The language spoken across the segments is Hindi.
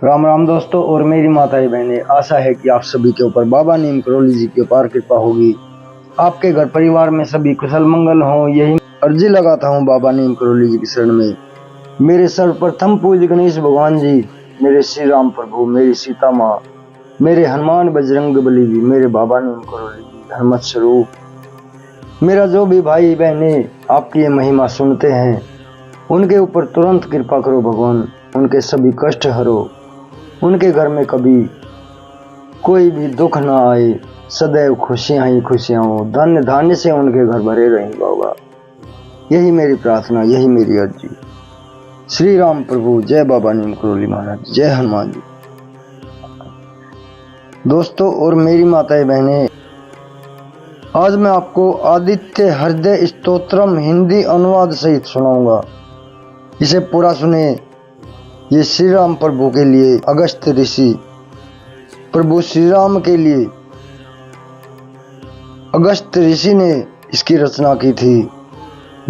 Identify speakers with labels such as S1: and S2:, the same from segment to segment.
S1: राम राम दोस्तों और मेरी माताएं बहनें, आशा है कि आप सभी के ऊपर बाबा नीम करोली जी की अपार कृपा होगी। आपके घर परिवार में सभी कुशल मंगल हो, यही अर्जी लगाता हूँ बाबा नीम करोली जी की शरण में। मेरे सर्वप्रथम पूज्य गणेश भगवान जी, मेरे श्री राम प्रभु, मेरी सीता माँ, मेरे हनुमान बजरंग बली जी, मेरे बाबा नीम करोली जी हनुमत स्वरूप, मेरा जो भी भाई बहने आपकी ये महिमा सुनते हैं उनके ऊपर तुरंत कृपा करो भगवान, उनके सभी कष्ट हरो, उनके घर में कभी कोई भी दुख ना आए, सदैव खुशियां ही खुशियां हो, धन्य धान्य से उनके घर भरे रहें बाबा। यही मेरी प्रार्थना, यही मेरी अर्जी। श्री राम प्रभु, जय बाबा नीम करोली महाराज, जय हनुमान जी। दोस्तों और मेरी माताएं बहनें, आज मैं आपको आदित्य हृदय स्तोत्रम हिंदी अनुवाद सहित सुनाऊंगा। इसे पूरा सुने। ये श्री राम प्रभु के लिए अगस्त ऋषि, प्रभु श्री राम के लिए अगस्त ऋषि ने इसकी रचना की थी।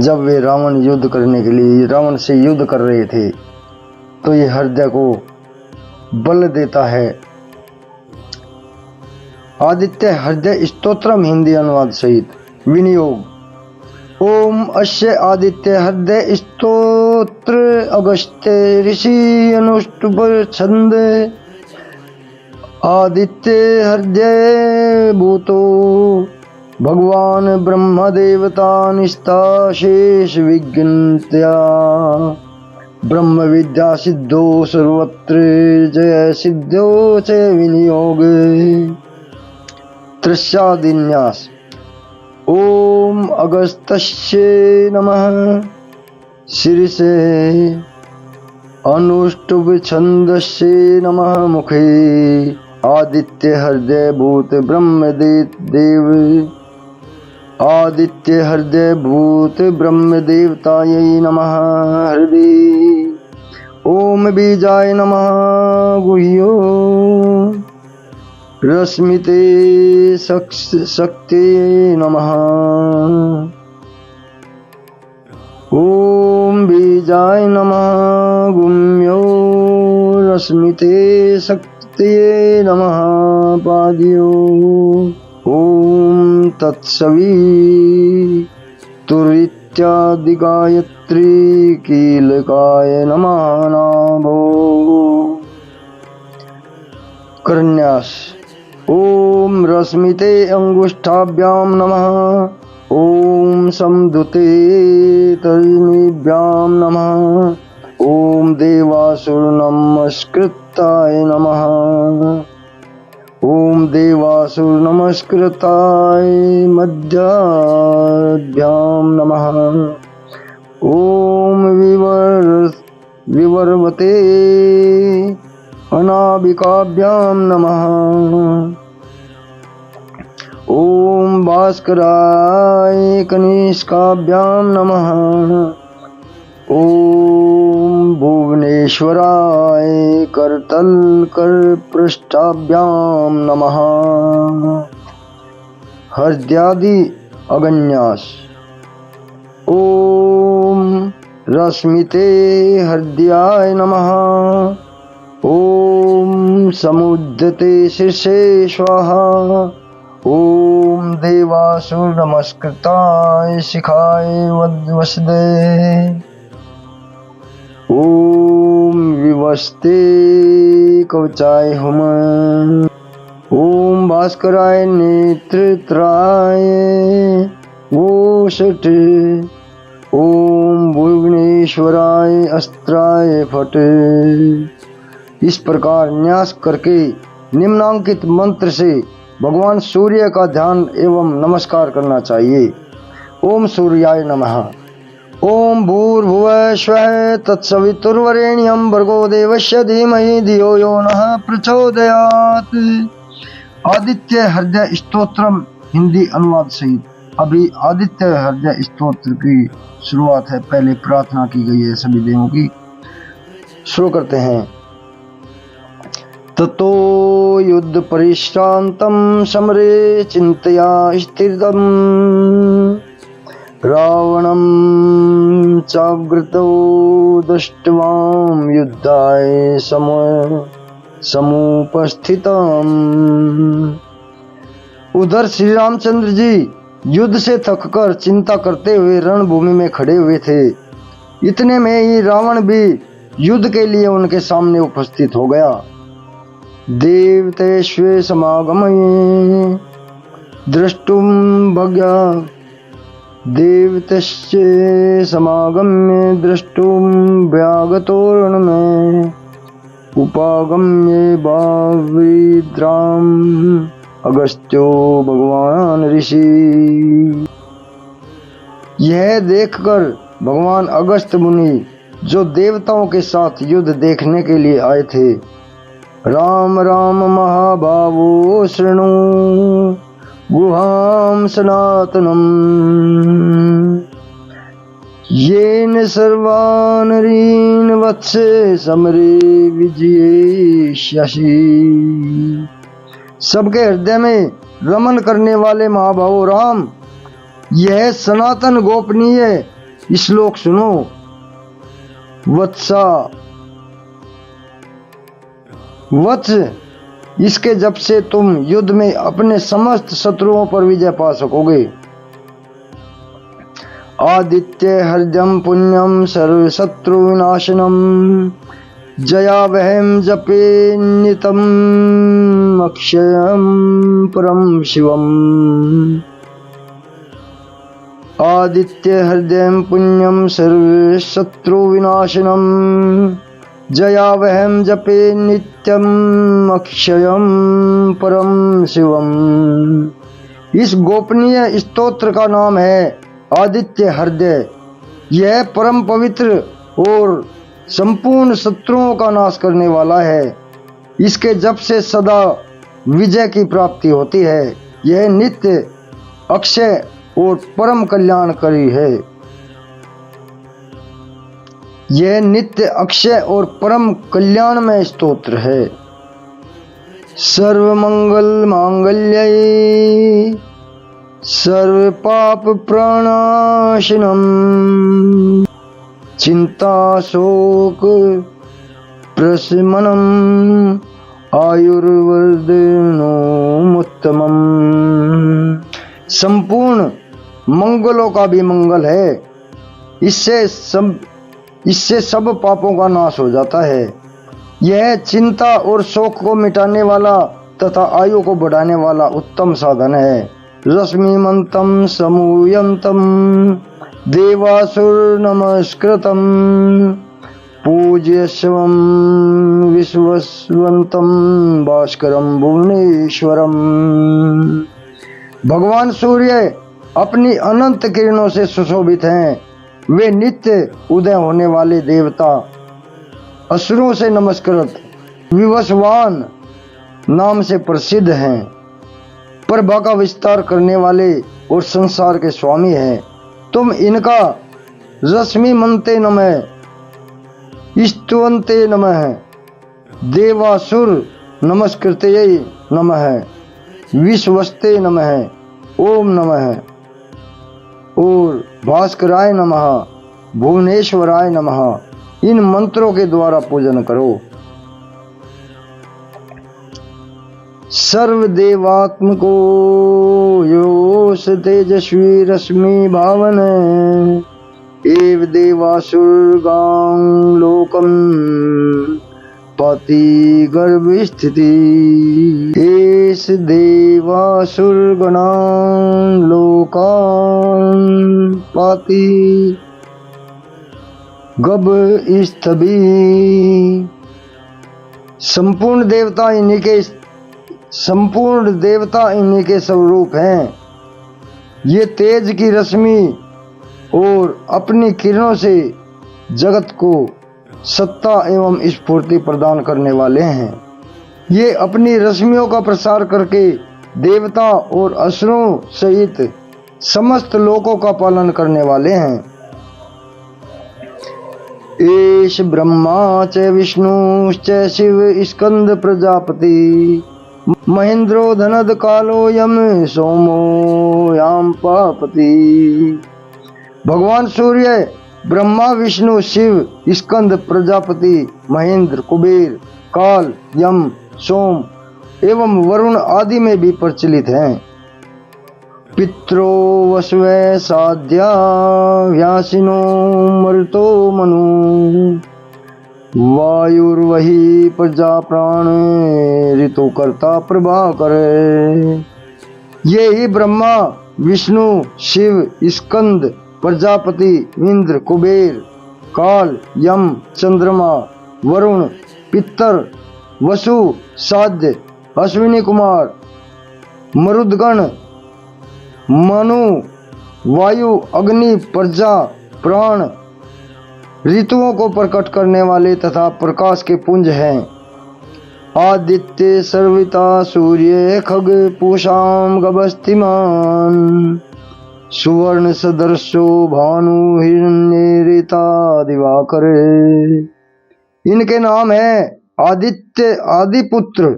S1: जब वे रावण युद्ध करने के लिए रावण से युद्ध कर रहे थे तो ये हृदय को बल देता है। आदित्य हृदय स्तोत्रम हिंदी अनुवाद सहित विनियोग। ओम अस्य आदित्य हृदय स्तोत्र अगस्त्य ऋषि अनुष्टुप छंद आदित्य हृदय भूतो भगवान ब्रह्म देवता निष्ठा शेष विज्ञात्या ब्रह्म विद्या सिद्धो सर्वत्र जय सिद्धो च विनियोग। त्रस्यादिन्यास। ओम अगस्त्य नमः शीर्षे अनुष्टुभ छंदस्य नमः मुखे आदित्य हृदय भूत ब्रह्म देव आदित्य हृदय भूत ब्रह्म देवतायै नमः हृदय। ओम बीजाय नमः गुह्यो रश्मिते शक्ति नमः। ओम बीजाय नमः गुम्यो रश्मिते शक्ति नमः पाद्यो। ओम तत्सवी तुरित्यादि गायत्री कीलकाय नमः नाभो। करन्यास। ओम रश्मिते अंगुष्ठाभ्यां नमः। ओम समदुते तर्णीभ्यां नमः। ओम देवासुर नमस्कृताय नमः। ओम देवासुर नमस्कृताय मध्याभ्यां नमः। ओम विवर्वते अनाबिकाभ्यां नमः। ओम भास्कराय कनिष्काभ्यां नमः। ओम भुवनेश्वराय करतल कर पृष्ठाभ्यां नमः। हृदयादि अगन्यास। ओम रश्मिते हृदयाय नमः। ओम समुद्यते शीर्षे स्वाहा। ओम देवासुर नमस्कृताय शिखाय वसदे। ओम विवस्ते कवचाय हुम। ओम भास्कराय नेत्रत्राय वोषट। ओम भुवनेश्वराय अस्त्राय फट। इस प्रकार न्यास करके निम्नांकित मंत्र से भगवान सूर्य का ध्यान एवं नमस्कार करना चाहिए। ओम सूर्याय नमः। ओम भूर्भुवः स्वः तत्सवितुर्वरेण्यं भर्गो देवस्य धीमहि धियो यो नः प्रचोदयात्। आदित्य हृदय स्तोत्रम हिंदी अनुवाद सहित। अभी आदित्य हृदय स्तोत्र की शुरुआत है। पहले प्रार्थना की गई है सभी देवों की। शुरू करते हैं। ततो युद्ध परिश्रांतं समरे चिंतया स्थिरम् रावणं चाग्रतो दृष्ट्वां युद्धाय समुपस्थितम्। उधर श्री रामचंद्र जी युद्ध से थककर चिंता करते हुए रणभूमि में खड़े हुए थे। इतने में ही रावण भी युद्ध के लिए उनके सामने उपस्थित हो गया। देवतेष्वे समागमये द्रष्टुम भग्या देवतस्य समागम्य द्रष्टुम व्यागतोरण में उपागम्य बाविद्राम अगस्त्यो भगवान ऋषि। यह देखकर भगवान अगस्त मुनि जो देवताओं के साथ युद्ध देखने के लिए आए थे, राम राम महाभावो शृणु गुहाम सनातनम येन सर्वानरीन् वत्से समरे विजयेष्यसि। सबके हृदय में रमन करने वाले महाभावो राम, यह सनातन गोपनीय श्लोक सुनो। वत्सा वत्स, इसके जप से तुम युद्ध में अपने समस्त शत्रुओं पर विजय पा सकोगे। आदित्य हृदयम पुण्यम सर्व शत्रु विनाशनम जयावहम जपे नितम अक्षयम परम शिवम। आदित्य हृदयम पुण्यम सर्व शत्रु विनाशनम जयावहम जपे नित्यम अक्षयम परम शिवम। इस गोपनीय स्तोत्र का नाम है आदित्य हृदय। यह परम पवित्र और संपूर्ण शत्रुओं का नाश करने वाला है। इसके जप से सदा विजय की प्राप्ति होती है। यह नित्य अक्षय और परम कल्याणकारी है। यह नित्य अक्षय और परम कल्याणमय स्तोत्र है। सर्वमंगल मांगल्ये सर्व पाप प्रणाशनम चिंता शोक प्रशमनम आयुर्वर्धनोमुत्तमम। संपूर्ण मंगलों का भी मंगल है। इससे सब पापों का नाश हो जाता है। यह चिंता और शोक को मिटाने वाला तथा आयु को बढ़ाने वाला उत्तम साधन है। रश्मिमंतम समूयंतम देवासुर नमस्कृतम पूज्यस्वम विश्वस्वंतम भास्करम भुवनेश्वरम। भगवान सूर्य अपनी अनंत किरणों से सुशोभित हैं। वे नित्य उदय होने वाले देवता, असुरों से नमस्कृत विवस्वान नाम से प्रसिद्ध हैं। प्रभा का विस्तार करने वाले और संसार के स्वामी हैं। तुम इनका रश्मि मनते नमः, स्तुवन्ते नमः, देवासुर नमस्कृतये नमः, विश्वस्ते नमः, ओम नमः और भास्कराय नमः, भुवनेश्वराय नमः इन मंत्रों के द्वारा पूजन करो। सर्वदेवात्मको योऽस तेजस्वी रश्मि भावन एव देवासुरगां लोकं पाति गर्भस्थिति। एष देवासुरगणां लोकान् पाति गर्भस्थिति। संपूर्ण देवता इन्हीं के स्वरूप हैं। ये तेज की रश्मि और अपनी किरणों से जगत को सत्ता एवं स्फूर्ति प्रदान करने वाले हैं। ये अपनी रश्मियों का प्रसार करके देवता और असुरों सहित समस्त लोकों का पालन करने वाले हैं। एष ब्रह्मा च विष्णुश्च शिव स्कंद प्रजापति महेंद्रो धनद कालो यम सोमो याम पापति। भगवान सूर्य ब्रह्मा विष्णु शिव स्कंद प्रजापति महेंद्र कुबेर काल, यम, सोम एवं वरुण आदि में भी प्रचलित हैं। पित्रो वसवे साध्या व्यासिनो मरुतो मनु वायुर्वही प्रजा प्राण ऋतु कर्ता प्रभाकर। ये ही ब्रह्मा, विष्णु, शिव, स्कंद, प्रजापति, इंद्र, कुबेर, काल, यम, चंद्रमा, वरुण, पितर, वसु, साध्य, अश्विनी कुमार, मरुदगण, मनु, वायु, अग्नि, प्रजा, प्राण, ऋतुओं को प्रकट करने वाले तथा प्रकाश के पुंज हैं। आदित्य सर्विता सूर्य खग पूषाम गभस्तिमान सुवर्ण सदर्शो भानु हिरण्यरेता दिवाकर। इनके नाम है आदित्य आदिपुत्र,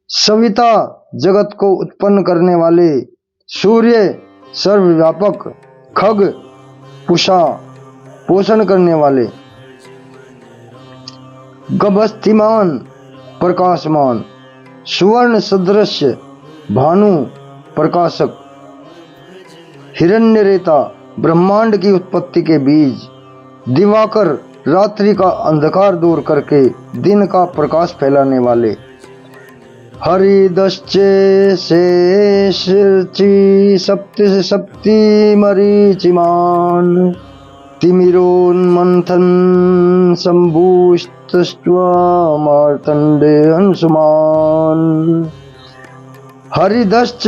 S1: सविता जगत को उत्पन्न करने वाले, सूर्य सर्वव्यापक, खग पुषा पोषण करने वाले, गभस्तिमान प्रकाशमान, सुवर्ण सदृश भानु प्रकाशक, हिरण्यरेता ब्रह्मांड की उत्पत्ति के बीज, दिवाकर रात्रि का अंधकार दूर करके दिन का प्रकाश फैलाने वाले, हरिदश्चे शेषर्चि सप्ति मरीचिमान तिमिरोन्मंथन शंभुस्तष्ट्वा मार्तंडे अंशुमान। हरिदश्च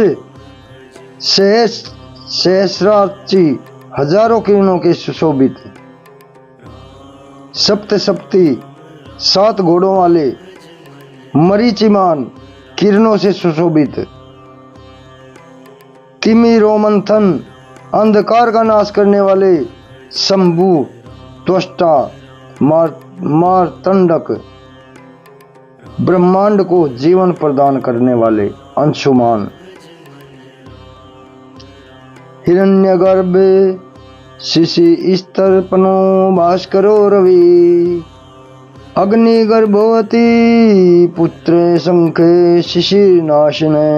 S1: सहस्रार्ची हजारों किरणों के सुशोभित, सप्ति सात घोड़ों वाले, मरीचिमान किरणों से सुशोभित, तिमिरोमंथन अंधकार का नाश करने वाले, शंभु त्वष्टा मार्तंडक ब्रह्मांड को जीवन प्रदान करने वाले, अंशुमान। हिरण्यगर्भ शिशि स्तर्पणो भास्करो रवि अग्नि गर्भवती पुत्र शंखे शिशिरनाशिने।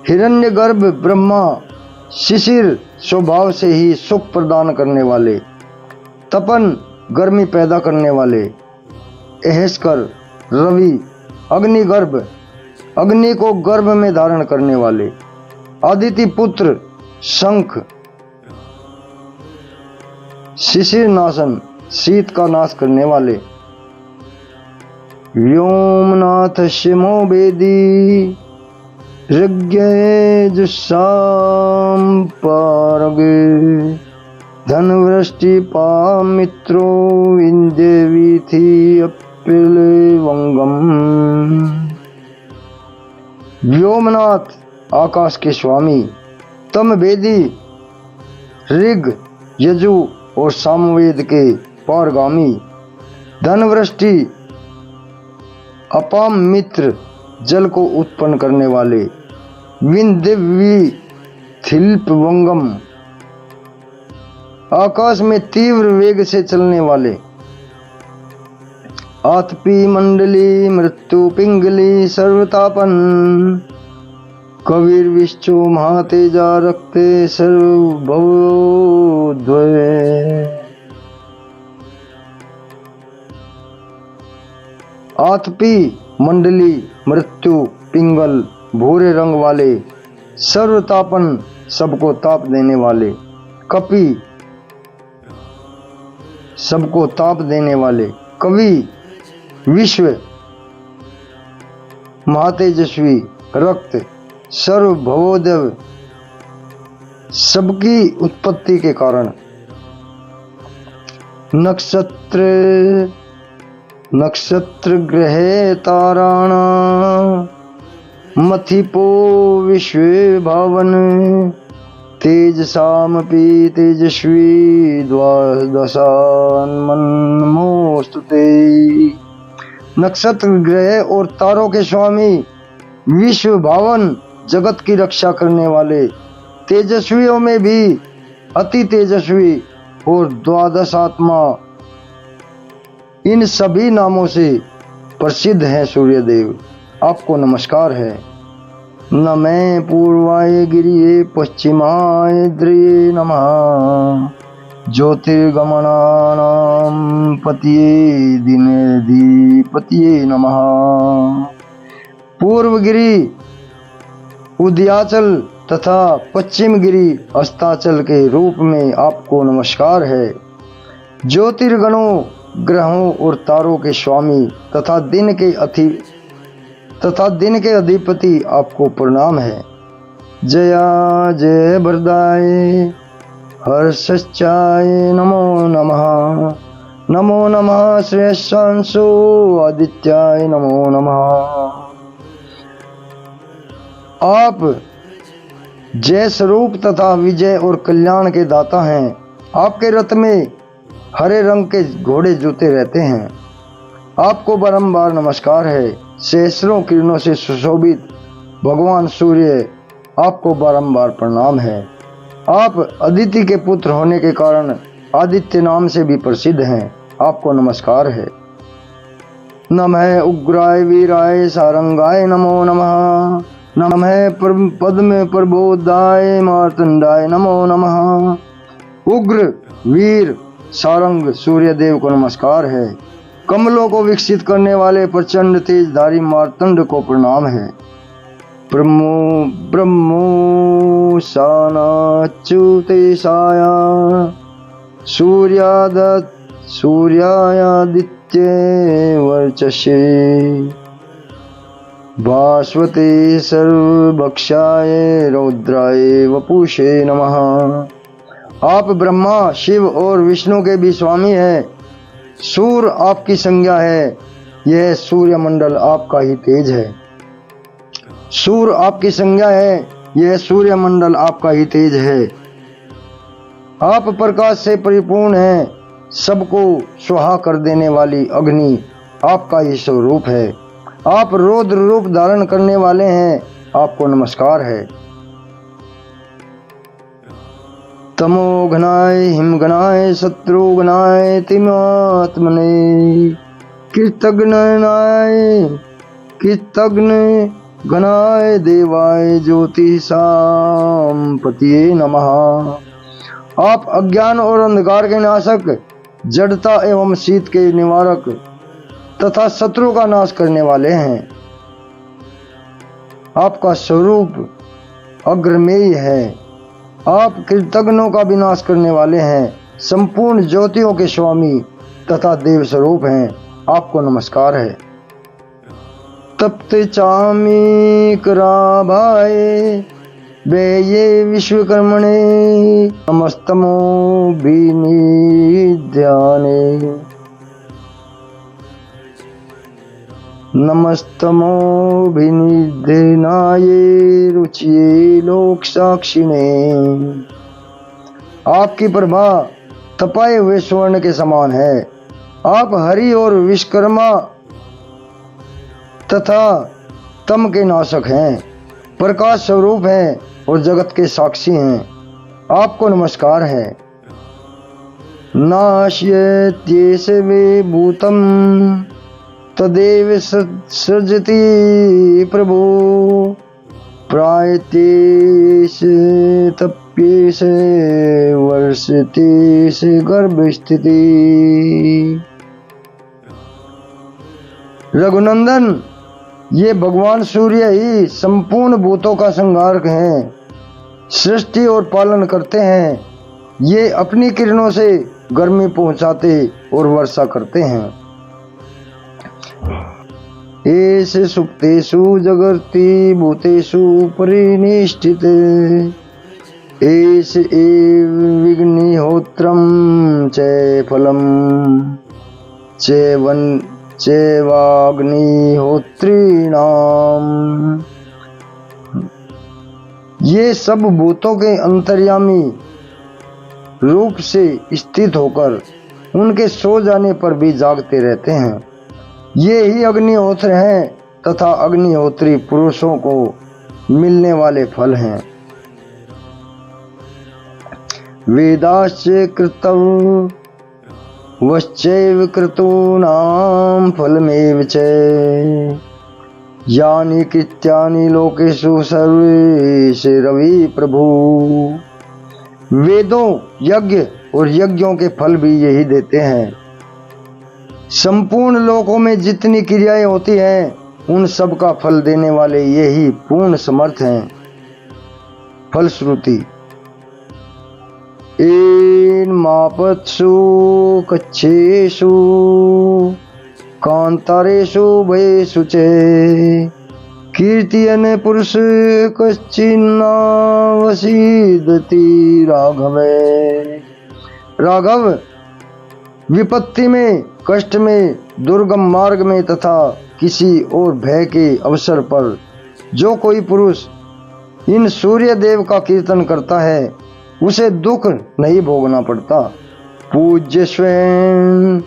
S1: हिरण्यगर्भ ब्रह्मा, शिशिर स्वभाव से ही सुख प्रदान करने वाले, तपन गर्मी पैदा करने वाले, एहस्कर रवि अग्निगर्भ अग्नि को गर्भ में धारण करने वाले, आदिति पुत्र शंख शिशिर नाशन शीत का नाश करने वाले, व्योमनाथ शिमो वेदी ऋग्यजुषाम पारगे धनवृष्टि पामित्रो इंदेवी थी अप्रिल वंगम। व्योमनाथ आकाश के स्वामी, तम वेदी ऋग यजु और सामवेद के पारगामी, धनवृष्टि अपाम मित्र जल को उत्पन्न करने वाले, विंध्यवी थिल्प वंगम आकाश में तीव्र वेग से चलने वाले, आतपी मंडली मृत्यु पिंगली सर्वतापन कबीर विश्चो महातेजा रखते सर्वभवोद्वय। आतपी मंडली मृत्यु पिंगल भूरे रंग वाले, सर्वतापन सबको ताप देने वाले, कपि सबको ताप देने वाले, कवि विश्व महातेजस्वी रक्त सर्वभवोदय सबकी उत्पत्ति के कारण, नक्षत्र ग्रहे ताराणा मथिपो विश्व भावन तेजसामपि तेजस्वी द्वादशान्मन्मोस्तुते। नक्षत्र ग्रह और तारों के स्वामी, विश्व भावन जगत की रक्षा करने वाले, तेजस्वियों में भी अति तेजस्वी और द्वादशात्मा इन सभी नामों से प्रसिद्ध हैं सूर्यदेव, आपको नमस्कार है। नमः पूर्वाय गिरिये पश्चिमाय द्रिये नमः, ज्योतिर्गमनानां पतिये दिनधिपतिये नमः। पूर्व गिरि उदयाचल तथा पश्चिम गिरि अस्ताचल के रूप में आपको नमस्कार है। ज्योतिर्गणों, ग्रहों और तारों के स्वामी तथा दिन के अधिपति आपको प्रणाम है। जया जय वरदाय हर्षश्चाय नमो नमः, नमो नमः श्रेयस्यांशो आदित्याय नमो नमः। आप जय स्वरूप तथा विजय और कल्याण के दाता हैं। आपके रथ में हरे रंग के घोड़े जूते रहते हैं। आपको बारंबार नमस्कार है। सहस्रों किरणों से सुशोभित भगवान सूर्य, आपको बारंबार प्रणाम है। आप अदिति के पुत्र होने के कारण आदित्य नाम से भी प्रसिद्ध हैं, आपको नमस्कार है। नमः उग्राय वीराय सारंगाय नमो नमः, नमः पद्म प्रबोधाय मार्तंडाय नमो नमः। उग्र वीर सारंग सूर्यदेव को नमस्कार है। कमलों को विकसित करने वाले प्रचंड तेजधारी मार्तंड को प्रणाम है। ब्रह्मो सानाच्युतेशाया सूर्यायादित्य वर्चसे, भास्वते सर्वभक्षाय रौद्राय वपुषे नमः। आप ब्रह्मा, शिव और विष्णु के भी स्वामी हैं। सूर्य आपकी संज्ञा है। यह सूर्यमंडल आपका ही तेज है। सूर्य आपकी संज्ञा है। यह सूर्यमंडल आपका ही तेज है। आप प्रकाश से परिपूर्ण हैं। सबको सुहा कर देने वाली अग्नि आपका ही स्वरूप है। आप रौद्र रूप धारण करने वाले हैं, आपको नमस्कार है। तमोघनाय हिमघनाय शत्रुघ्नाय तिमात्मने, कृतघ्न घनाय देवाय ज्योतिषां पतिये नमः। आप अज्ञान और अंधकार के नाशक, जड़ता एवं शीत के निवारक तथा शत्रु का नाश करने वाले हैं। आपका स्वरूप अग्रमेय है। आप कृतघ्नों का विनाश करने वाले हैं। संपूर्ण ज्योतियों के स्वामी तथा देव स्वरूप हैं, आपको नमस्कार है। तप्त चामी कराभाय वेये विश्वकर्मणे, नमस्तमो विनिध्याने, नमस्तमो विनिध्यनाय रुचिये लोक साक्षिणे। आपकी प्रभा तपाए हुए स्वर्ण के समान है। आप हरि और विश्वकर्मा तथा तम के नाशक हैं, प्रकाश स्वरूप हैं और जगत के साक्षी हैं, आपको नमस्कार है। नाश्यत्येष वे भूतम तदेव सृजति प्रभु, प्रायतेष तप्येष वर्षतेष गर्भस्थिति। रघुनंदन, ये भगवान सूर्य ही संपूर्ण भूतों का संहारक हैं, सृष्टि और पालन करते हैं। ये अपनी किरणों से गर्मी पहुंचाते और वर्षा करते हैं। एष सुप्तेषु जगर्ति भूतेषु परिनिष्ठित, एष एव विघ्निहोत्रं च फलम् चैवाग्निहोत्रीणाम्। ये सब भूतों के अंतर्यामी रूप से स्थित होकर उनके सो जाने पर भी जागते रहते हैं। ये ही अग्निहोत्र हैं तथा अग्निहोत्री पुरुषों को मिलने वाले फल हैं। वेदाश्च कृतौ वश्चैव क्रतूनां फलमेव च यानि कृत्यानि लोकेषु सर्वेषु रवि प्रभु। वेदों, यज्ञ और यज्ञों के फल भी यही देते हैं। संपूर्ण लोकों में जितनी क्रियाएं होती हैं उन सब का फल देने वाले यही पूर्ण समर्थ हैं। फलश्रुति एन मापत्सु कच्छेषु कांतारेषु भयेषु च कीर्तियन पुरुष कश्चिन्ना वसीदति राघवे। राघव, विपत्ति में, कष्ट में, दुर्गम मार्ग में तथा किसी और भय के अवसर पर जो कोई पुरुष इन सूर्य देव का कीर्तन करता है उसे दुख नहीं भोगना पड़ता। पूज्य स्वयं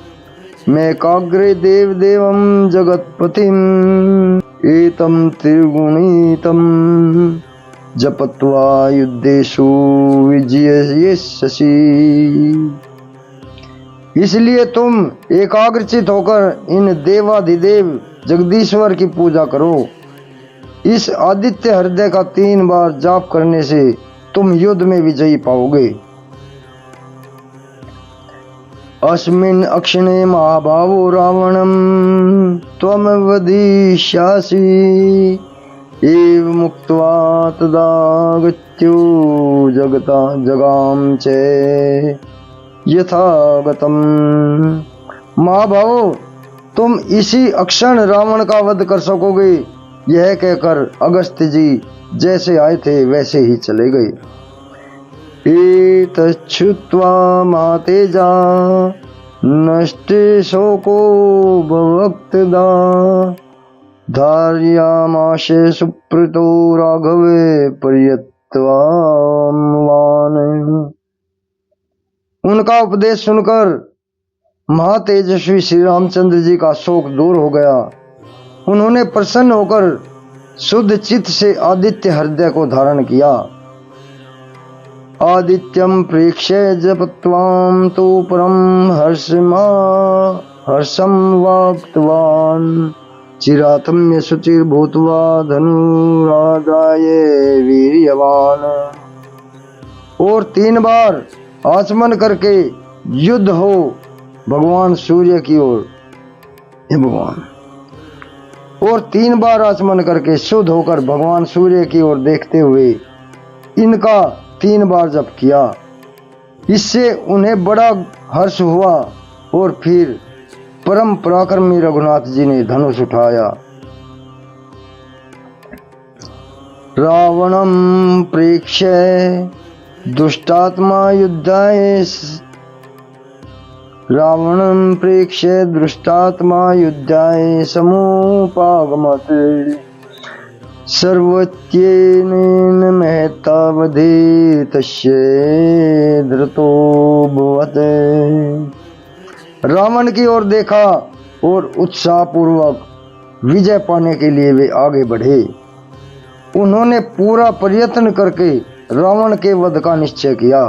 S1: मैं काग्रे देव देवम जगतपतिम एतम त्रिगुणितम जपत्वा युद्धेषु विजयस्यसि। इसलिए तुम एकाग्रचित होकर इन देवाधिदेव जगदीश्वर की पूजा करो। इस आदित्य हृदय का 3 बार जाप करने से तुम युद्ध में विजयी पाओगे। अस्मिन् अक्षणे महाभावो रावणं त्वं वदिष्यासि एव मुक्त्वा तदागत्यो जगता जगाम च यथागतम। महाभावो, तुम इसी अक्षण रावण का वध कर सकोगे, यह कहकर अगस्त्य जी जैसे आए थे वैसे ही चले गए। एतच्छ्रुत्वा महातेजा नष्टे शोको भवक्तदा धार्यामाशे सुप्रीतो राघवे पर्यत्वान। उनका उपदेश सुनकर महातेजस्वी श्री रामचंद्र जी का शोक दूर हो गया। उन्होंने प्रसन्न होकर शुद्ध चित्त से आदित्य हृदय को धारण किया। आदित्यम प्रेक्ष्य जपत्वाम तो परम हर्षम वाप्तवान चिरातम्य शुचिर भूतवा धनुराजाय वीर्यवान। और 3 बार आचमन करके युद्ध हो भगवान सूर्य की ओर। हे भगवान, और 3 बार आचमन करके शुद्ध होकर भगवान सूर्य की ओर देखते हुए इनका 3 बार जप किया। इससे उन्हें बड़ा हर्ष हुआ और फिर परम पराक्रमी रघुनाथ जी ने धनुष उठाया। रावणम प्रेक्ष्य दुष्टात्मा युद्धाय रावणं प्रेक्ष्य दृष्टात्मा युद्धाय समुपागमत् सर्वत्येन महतावधे तस्य धृतोऽभवत्। रावण की ओर देखा और उत्साह पूर्वक विजय पाने के लिए वे आगे बढ़े। उन्होंने पूरा प्रयत्न करके रावण के वध का निश्चय किया।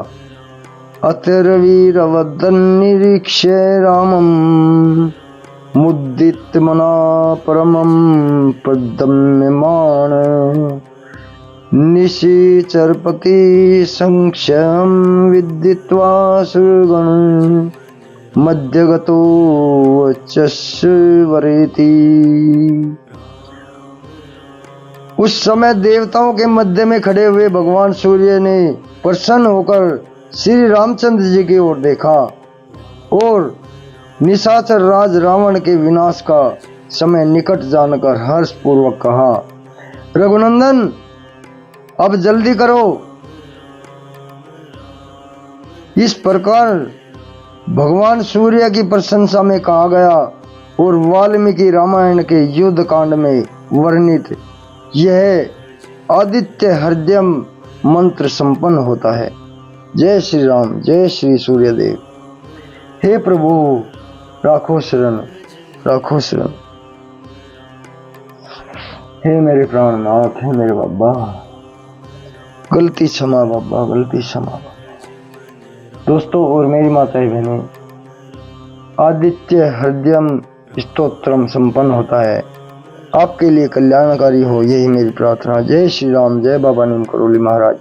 S1: अतर्वीरवदन् निरीक्ष्य रामं मुदित मना परमं प्रदम्यमान निशिचरपति संक्षयं विदित्वा सुरगण मध्यगतो वचस्वरेति। उस समय देवताओं के मध्य में खड़े हुए भगवान सूर्य ने प्रसन्न होकर श्री रामचंद्र जी की ओर देखा और निशाचर राज रावण के विनाश का समय निकट जानकर हर्ष पूर्वक कहा, रघुनंदन अब जल्दी करो। इस प्रकार भगवान सूर्य की प्रशंसा में कहा गया और वाल्मीकि रामायण के युद्ध कांड में वर्णित यह आदित्य हृदयम मंत्र संपन्न होता है। जय श्री राम, जय श्री सूर्यदेव। हे प्रभु राखो शरण, राखो शरण। हे मेरे प्राणनाथ, हे मेरे बाबा, गलती क्षमा बाबा, गलती क्षमा। दोस्तों और मेरी माताएं बहनें, आदित्य हृदयम स्तोत्रम संपन्न होता है। आपके लिए कल्याणकारी हो, यही मेरी प्रार्थना। जय श्री राम, जय बाबा नीम करोली महाराज।